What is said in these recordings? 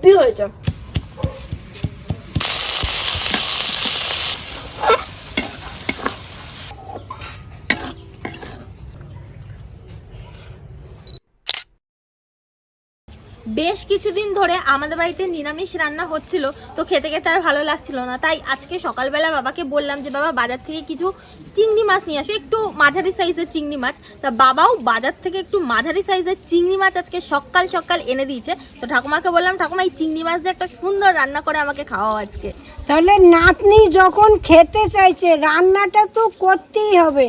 Heavy হয়েছে। বেশ কিছুদিন ধরে আমাদের বাড়িতে নিরামিষ রান্না হচ্ছিল, তো খেতে খেতে আর ভালো লাগছিল না। তাই আজকে সকালবেলা বাবাকে বললাম যে বাবা বাজার থেকে কিছু চিংড়ি মাছ নিয়ে আসো, একটু মাঝারি সাইজের চিংড়ি মাছ। তা বাবাও বাজার থেকে একটু মাঝারি সাইজের চিংড়ি মাছ আজকে সকাল সকাল এনে দিয়েছে। তো ঠাকুমাকে বললাম, ঠাকুমা এই চিংড়ি মাছ দিয়ে একটা সুন্দর রান্না করে আমাকে খাওয়াও আজকে। তাহলে নাতনি যখন খেতে চাইছে রান্নাটা তো করতেই হবে।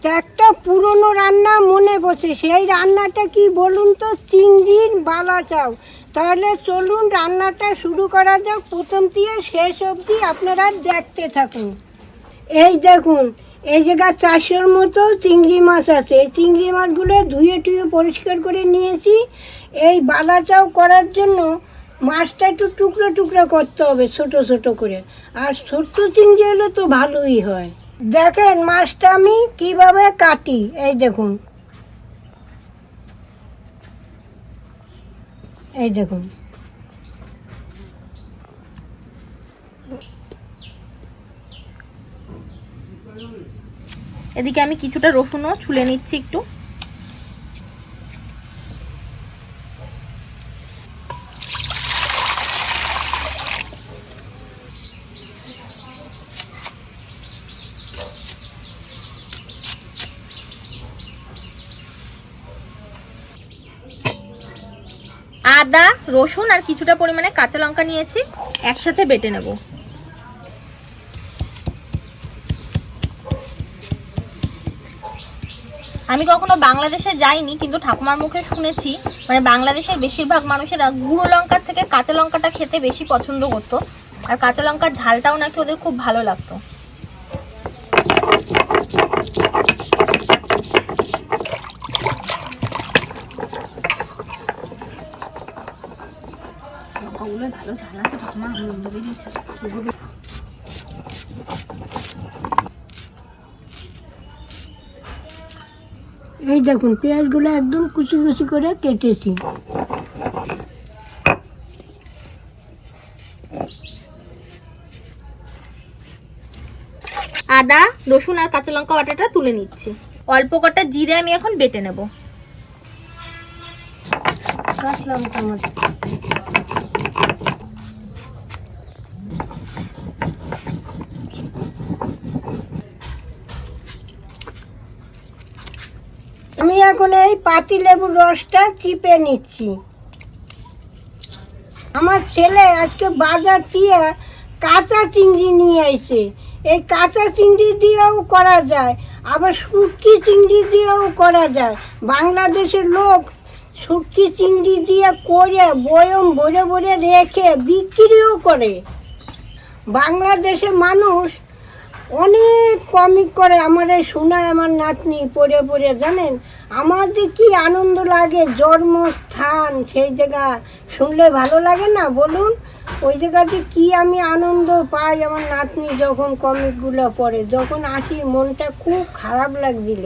তো একটা পুরনো রান্না মনে পড়ছে, সেই রান্নাটা কি বলুন তো? চিংড়ির বালা চাও। তাহলে চলুন রান্নাটা শুরু করা যাক। প্রথম দিয়ে শেষ অবধি আপনারা দেখতে থাকুন। এই দেখুন, এই জায়গায় 400-র মতো চিংড়ি মাছ আছে। এই চিংড়ি মাছগুলো ধুয়ে টুয়ে পরিষ্কার করে নিয়েছি। এই বালা চাও করার জন্য মাছটা একটু টুকরো টুকরো করতে হবে, ছোট ছোট করে। আর ছোট্ট চিংড়ি হলে তো ভালোই হয়। দেখেন মাছটা আমি কিভাবে কাটি। এই দেখুন, এই দেখুন। এদিকে আমি কিছুটা রসুনও ছুলে নিচ্ছি একটু। আদা, রসুন আর কিছুটা পরিমাণে কাঁচা লঙ্কা নিয়েছি, একসাথে বেটে নেব। আমি কখনো বাংলাদেশে যাইনি, কিন্তু ঠাকুমার মুখে শুনেছি মানে বাংলাদেশের বেশিরভাগ মানুষেরা গুঁড়ো লঙ্কার থেকে কাঁচা লঙ্কাটা খেতে বেশি পছন্দ করতো, আর কাঁচা লঙ্কার ঝালটাও নাকি ওদের খুব ভালো লাগতো। ভালো ঝাল আছে ঠাকুমা, এই দেখুন পেঁয়াজগুলো একদম কুচি কুচি করে কেটেছি। আদা, রসুন আর কাঁচা লঙ্কা বাটাটা তুলে নিচ্ছি। অল্প কটা জিরে আমি এখন বেটে নেব। আমি এখন এই পাতি লেবুর রসটা চিপে নিচ্ছি। আমার ছেলে আজকে বাজার দিয়ে কাঁচা চিংড়ি নিয়ে আসে। এই কাঁচা চিংড়ি দিয়েও করা যায়, আবার শুটকি চিংড়ি দিয়েও করা যায়। বাংলাদেশের লোক শুটকি চিংড়ি দিয়ে করে বয়ম ভরে ভরে রেখে বিক্রিও করে। বাংলাদেশের মানুষ অনেক কমিক করে। আমার এই শোনায় আমার নাতনি পড়ে পড়ে, জানেন আমার যে কী আনন্দ লাগে। জন্মস্থান সেই জায়গা শুনলে ভালো লাগে না বলুন? ওই জায়গাতে কি আমি আনন্দ পাই আমার নাতনি যখন কমিকগুলো পড়ে। যখন আসি মনটা খুব খারাপ লাগছিল,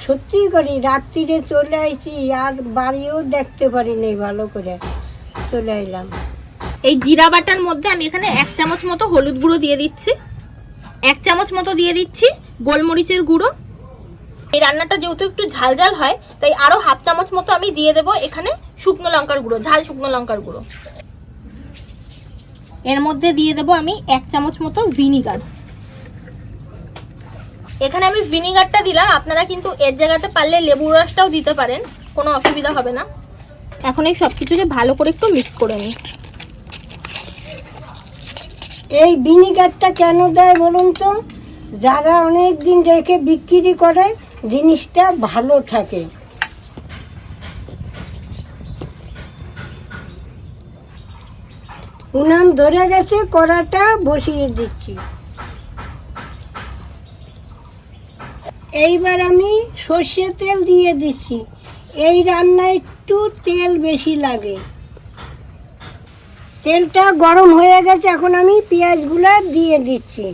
সত্যি করি। রাত্রিরে চলে আসি আর বাড়িও দেখতে পারি নাই, ভালো করে চলে এলাম। এই জিরা বাটার মধ্যে আমি এখানে 1 চামচ মতো হলুদ গুঁড়ো দিয়ে দিচ্ছি, 1 চামচ মতো দিয়ে দিচ্ছি গোলমরিচের গুঁড়ো। এই রান্নাটা যেহেতু একটু ঝাল ঝাল হয়, তাই আরো 1/2 চামচ মতো আমি দিয়ে দেবো এখানে শুকনো লঙ্কার গুঁড়ো, ঝাল শুকনো লঙ্কার গুঁড়ো। এর মধ্যে দিয়ে দেবো আমি 1 চামচ মতো ভিনিগার। এখানে আমি ভিনিগারটা দিলাম, আপনারা কিন্তু এর জায়গাতে পারলে লেবুর রসটাও দিতে পারেন, কোনো অসুবিধা হবে না। এখন এই সব কিছুকে ভালো করে একটু মিক্স করে নিই। এই ভিনিগারটা কেন দেয় বলুন তো? যারা অনেক দিন রেখে বিক্রি করে জিনিসটা ভালো থাকে। উনান ধরে গেছে, কড়াটা বসিয়ে দিচ্ছি। এইবার আমি সর্ষের তেল দিয়ে দিচ্ছি। এই রান্নায় একটু তেল বেশি লাগে। তেলটা গরম হয়ে গেছে, এখন আমি পেঁয়াজগুলো দিয়ে দিচ্ছি।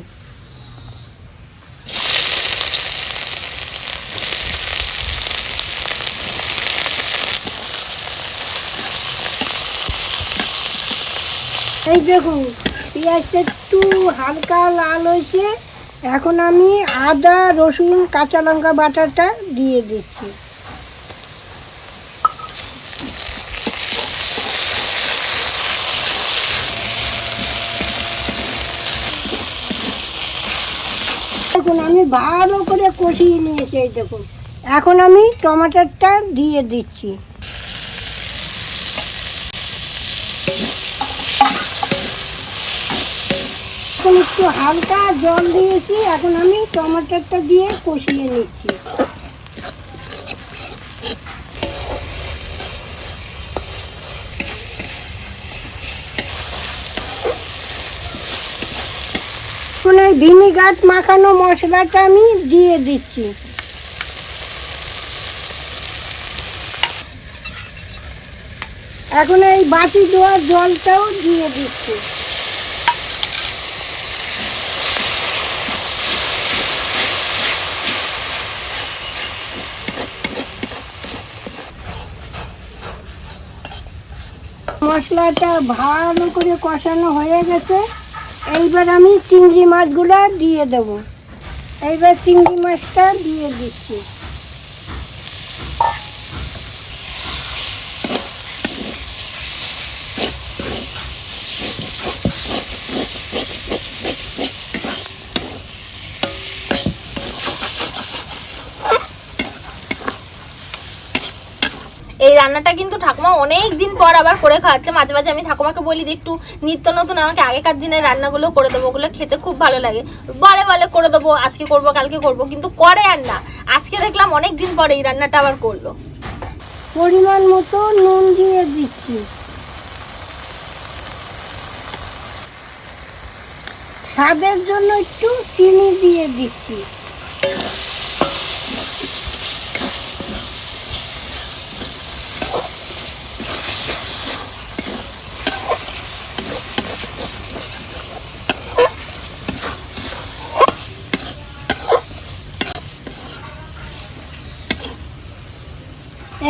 এই দেখুন পেঁয়াজটা একটু হালকা লাল হয়েছে, এখন আমি আদা রসুন কাঁচা লঙ্কা বাটাটা দিয়ে দিচ্ছি। দেখুন আমি ভালো করে কষিয়ে নিয়েছি। এই দেখুন এখন আমি টমেটোটা দিয়ে দিচ্ছি। এখন একটু হালকা জল দিয়েছি, এখন আমি টমেটোটা দিয়ে কষিয়ে নিচ্ছি। এখন এই ভিনিগার মাখানো মশলাটা আমি দিয়ে দিচ্ছি। এখন এই বাটি দেওয়ার জলটাও দিয়ে দিচ্ছি। মশলাটা ভালো করে কষানো হয়ে গেছে, এইবার আমি চিংড়ি মাছগুলো দিয়ে দেব। এইবার চিংড়ি মাছটা দিয়ে দিচ্ছি। এই রান্নাটা কিন্তু ঠাকুমা অনেক দিন পর আবার করে খাওয়াচ্ছে। মাঝে মাঝে আমি ঠাকুমাকে বলি যে একটু নিত্য নতুন আমাকে আগেকার দিনের রান্নাগুলো করে দেবো, ওগুলো খেতে খুব ভালো লাগে। বলে বলে করে দেবো, আজকে করবো কালকে করবো, কিন্তু করে আর না। আজকে দেখলাম অনেক দিন পরে এই রান্নাটা আবার করলো। পরিমাণ মতো নুন দিয়ে দিচ্ছি, স্বাদের জন্য একটু চিনি দিয়ে দিচ্ছি।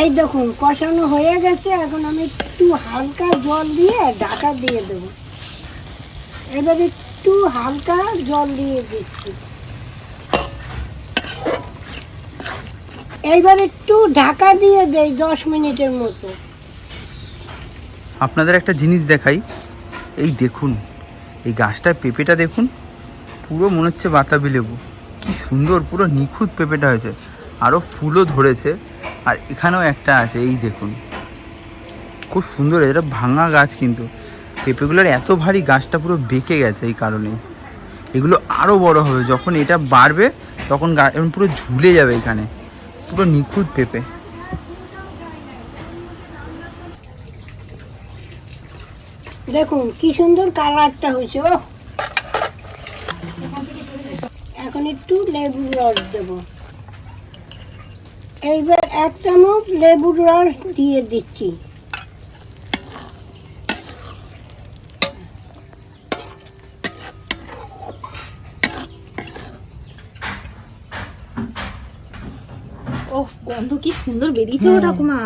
এই দেখুন কষানো হয়ে গেছে, এখন আমি একটু হালকা জল দিয়ে ঢাকা দিয়ে দেব। এবার একটু হালকা জল দিয়ে দিচ্ছি। এইবার একটু ঢাকা দিয়ে দেই 10 মিনিটের মতো। আপনাদের একটা জিনিস দেখাই, এই দেখুন এই গাছটার পেঁপেটা দেখুন, পুরো মনে হচ্ছে বাতাবি লেবু। কি সুন্দর, পুরো নিখুঁত পেঁপেটা হয়েছে, আরও ফুলও ধরেছে। আর এখানেও একটা আছে, এই দেখুন খুব সুন্দর। এটা ভাঙা গাছ, কিন্তু পেঁপেগুলোর এত ভারী, গাছটা পুরো বেঁকে গেছে। এই কারণে এগুলো আরও বড় হবে, যখন এটা বাড়বে তখন গাছ পুরো ঝুলে যাবে। এখানে পুরো নিখুঁত পেঁপে। দেখুন কি সুন্দর কালারটা হয়েছে। ও এখন একটু লেবুর রস দেব। এইবার 1 চামচ লেবুর রস দিয়ে দিচ্ছি। ওহ, গন্ধ কি সুন্দর বেরিয়েছে ও ঠাকুমা।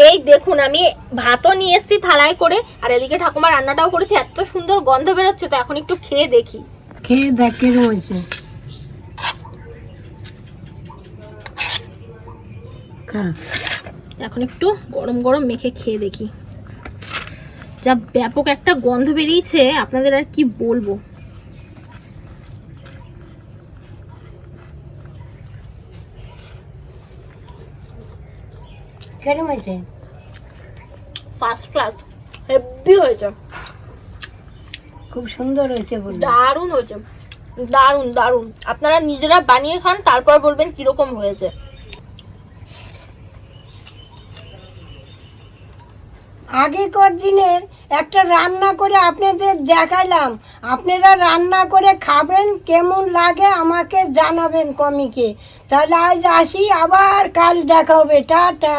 এই দেখুন আমি ভাতও নিয়ে এসেছি থালায় করে, আর এদিকে ঠাকুমা রান্নাটাও করেছে। এত সুন্দর গন্ধ বেরোচ্ছে, তো এখন একটু খেয়ে দেখি। খেয়ে দেখ কেমন হয়েছে। এখন একটু গরম গরম মেখে খেয়ে দেখি। যা ব্যাপক একটা গন্ধ বেরিয়েছে, আপনাদের আর কি বলবো। কেমন হয়েছে? ফার্স্ট ক্লাস, হেভি হয়েছে, খুব সুন্দর হয়েছে বলে। দারুণ হয়েছে, দারুণ দারুণ। আপনারা নিজেরা বানিয়ে খান, তারপর বলবেন কিরকম হয়েছে। আগেকার দিনের একটা রান্না করে আপনাদের দেখালাম, আপনারা রান্না করে খাবেন, কেমন লাগে আমাকে জানাবেন কমিকে। তাহলে আজ আসি, আবার কাল দেখা হবে। টাটা।